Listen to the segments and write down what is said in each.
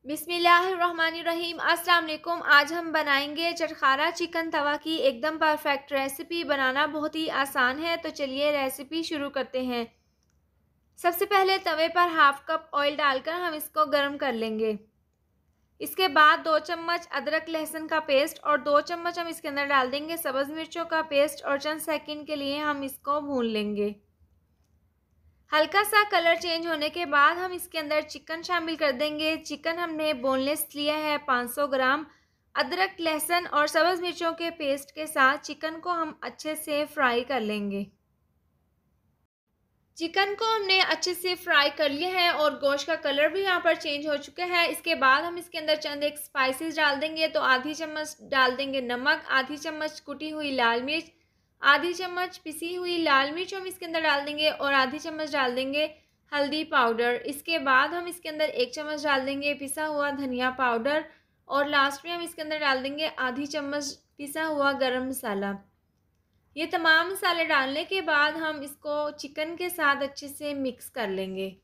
बिस्मिल्लाहिर्रहमानिर्रहीम। अस्सलाम वालेकुम। आज हम बनाएंगे चटखारा चिकन तवा की एकदम परफेक्ट रेसिपी। बनाना बहुत ही आसान है, तो चलिए रेसिपी शुरू करते हैं। सबसे पहले तवे पर हाफ कप ऑयल डालकर हम इसको गर्म कर लेंगे। इसके बाद 2 चम्मच अदरक लहसुन का पेस्ट और 2 चम्मच हम इसके अंदर डाल देंगे सब्ज़ मिर्चों का पेस्ट और चंद सेकंड के लिए हम इसको भून लेंगे। हल्का सा कलर चेंज होने के बाद हम इसके अंदर चिकन शामिल कर देंगे। चिकन हमने बोनलेस लिया है 500 ग्राम। अदरक लहसुन और सब्ज़ मिर्चों के पेस्ट के साथ चिकन को हम अच्छे से फ्राई कर लेंगे। चिकन को हमने अच्छे से फ्राई कर लिया है और गोश्त का कलर भी यहाँ पर चेंज हो चुका है। इसके बाद हम इसके अंदर चंद एक स्पाइसेस डाल देंगे। तो आधी चम्मच डाल देंगे नमक, आधी चम्मच कुटी हुई लाल मिर्च, आधी चम्मच पिसी हुई लाल मिर्च हम इसके अंदर डाल देंगे और आधी चम्मच डाल देंगे हल्दी पाउडर। इसके बाद हम इसके अंदर 1 चम्मच डाल देंगे पिसा हुआ धनिया पाउडर और लास्ट में हम इसके अंदर डाल देंगे आधी चम्मच पिसा हुआ गरम मसाला। ये तमाम मसाले डालने के बाद हम इसको चिकन के साथ अच्छे से मिक्स कर लेंगे।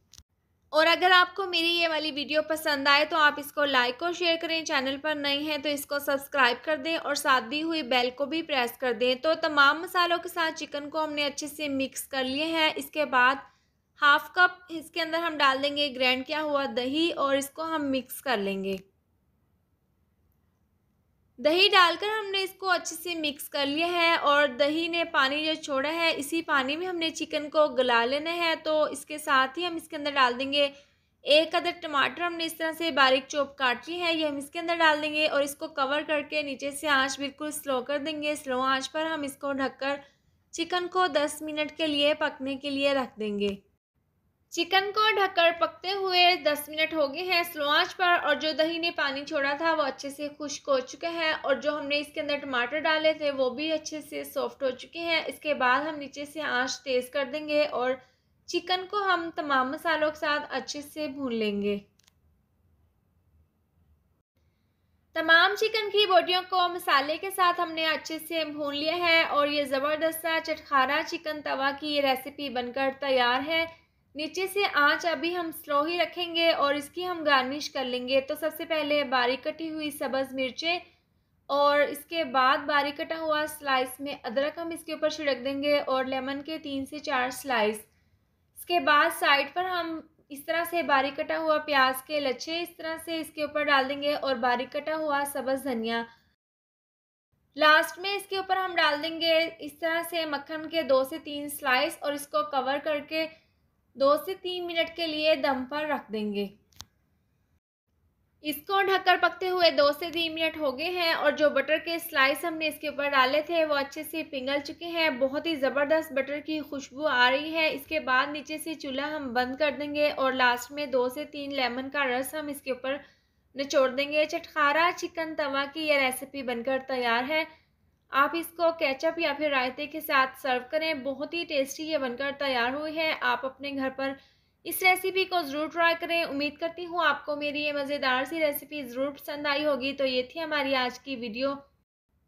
और अगर आपको मेरी ये वाली वीडियो पसंद आए तो आप इसको लाइक और शेयर करें। चैनल पर नए हैं तो इसको सब्सक्राइब कर दें और साथ दी हुई बेल को भी प्रेस कर दें। तो तमाम मसालों के साथ चिकन को हमने अच्छे से मिक्स कर लिए हैं। इसके बाद हाफ कप इसके अंदर हम डाल देंगे ग्राइंड किया हुआ दही और इसको हम मिक्स कर लेंगे। दही डालकर हमने इसको अच्छे से मिक्स कर लिया है और दही ने पानी जो छोड़ा है इसी पानी में हमने चिकन को गला लेना है। तो इसके साथ ही हम इसके अंदर डाल देंगे 1 अदद टमाटर हमने इस तरह से बारीक चॉप काट ली है, ये हम इसके अंदर डाल देंगे और इसको कवर करके नीचे से आंच बिल्कुल स्लो कर देंगे। स्लो आंच पर हम इसको ढककर चिकन को 10 मिनट के लिए पकने के लिए रख देंगे। चिकन को ढककर पकते हुए 10 मिनट हो गए हैं स्लो आंच पर और जो दही ने पानी छोड़ा था वो अच्छे से खुश्क हो चुका है और जो हमने इसके अंदर टमाटर डाले थे वो भी अच्छे से सॉफ्ट हो चुके हैं। इसके बाद हम नीचे से आंच तेज़ कर देंगे और चिकन को हम तमाम मसालों के साथ अच्छे से भून लेंगे। तमाम चिकन की बोटियों को मसाले के साथ हमने अच्छे से भून लिया है और ये ज़बरदस्त सा चटखारा चिकन तवा की ये रेसिपी बनकर तैयार है। नीचे से आंच अभी हम स्लो ही रखेंगे और इसकी हम गार्निश कर लेंगे। तो सबसे पहले बारीक कटी हुई सब्ज़ मिर्चें और इसके बाद बारीक कटा हुआ स्लाइस में अदरक हम इसके ऊपर छिड़क देंगे और लेमन के 3 से 4 स्लाइस। इसके बाद साइड पर हम इस तरह से बारीक कटा हुआ प्याज के लच्छे इस तरह से इसके ऊपर डाल देंगे और बारीक कटा हुआ सब्ज़ धनिया। लास्ट में इसके ऊपर हम डाल देंगे इस तरह से मक्खन के 2 से 3 स्लाइस और इसको कवर करके 2 से 3 मिनट के लिए दम पर रख देंगे। इसको ढककर पकते हुए 2 से 3 मिनट हो गए हैं और जो बटर के स्लाइस हमने इसके ऊपर डाले थे वो अच्छे से पिघल चुके हैं। बहुत ही ज़बरदस्त बटर की खुशबू आ रही है। इसके बाद नीचे से चूल्हा हम बंद कर देंगे और लास्ट में 2 से 3 लेमन का रस हम इसके ऊपर निचोड़ देंगे। चटखारा चिकन तवा की यह रेसिपी बनकर तैयार है। आप इसको केचप या फिर रायते के साथ सर्व करें। बहुत ही टेस्टी ये बनकर तैयार हुई है। आप अपने घर पर इस रेसिपी को ज़रूर ट्राई करें। उम्मीद करती हूँ आपको मेरी ये मज़ेदार सी रेसिपी ज़रूर पसंद आई होगी। तो ये थी हमारी आज की वीडियो।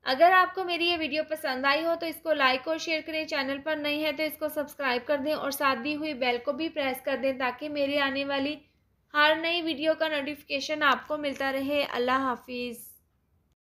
अगर आपको मेरी ये वीडियो पसंद आई हो तो इसको लाइक और शेयर करें। चैनल पर नए हैं तो इसको सब्सक्राइब कर दें और साथ दी हुई बेल को भी प्रेस कर दें ताकि मेरी आने वाली हर नई वीडियो का नोटिफिकेशन आपको मिलता रहे। अल्लाह हाफिज़।